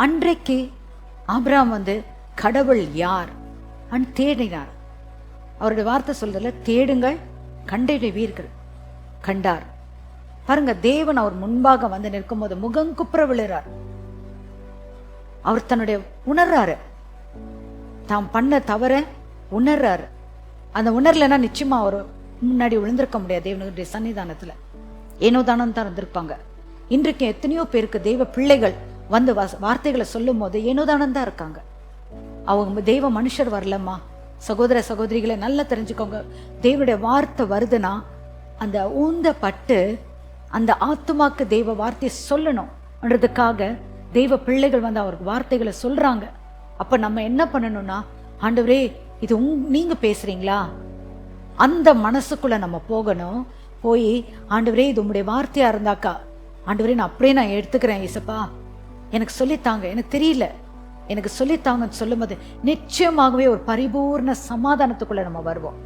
அன்றைக்கு ஆபிரகாம் கடவுள் யார் தேடினார். அவருடைய வார்த்தை சொல்றதுல, தேடுங்கள் கண்டறிவீர்கள். கண்டார். பாருங்க, தேவன் அவர் முன்பாக நிற்கும் போது முகங்குப்புற விழுறார். அவர் தன்னுடைய உணர்றாரு, தாம் பண்ண தவற உணர்றாரு. அந்த உணர்லன்னா நிச்சயமா அவர் முன்னாடி விழுந்திருக்க முடியாது. தேவனுடைய சன்னிதானத்துல ஏனோ தானம் தான் இருந்திருப்பாங்க. இன்றைக்கு எத்தனையோ பேருக்கு தெய்வ பிள்ளைகள் வார்த்தைகளை சொல்லும் போது ஏனோ தானம் தான் இருக்காங்க. அவங்க தெய்வ மனுஷர் வரலம்மா. சகோதர சகோதரிகளை நல்லா தெரிஞ்சுக்கோங்க. தேவனுடைய வார்த்தை வருதுன்னா அந்த ஊந்தப்பட்டு அந்த ஆத்துமாக்கு தெய்வ வார்த்தையை சொல்லணும்ன்றதுக்காக தெய்வ பிள்ளைகள் அவருக்கு வார்த்தைகளை சொல்றாங்க. அப்ப நம்ம என்ன பண்ணணும்னா, ஆண்டவரே இது நீங்க பேசுறீங்களா, அந்த மனசுக்குள்ள நம்ம போகணும். போய் ஆண்டவரே இது உங்களுடைய வார்த்தையா இருந்தாக்கா, ஆண்டவரே நான் அப்படியே எடுத்துக்கிறேன் இயேசுப்பா, எனக்கு சொல்லித்தாங்க, எனக்கு தெரியல, எனக்கு சொல்லித்தாங்கன்னு சொல்லும் போது நிச்சயமாகவே ஒரு பரிபூர்ண சமாதானத்துக்குள்ள நம்ம வருவோம்.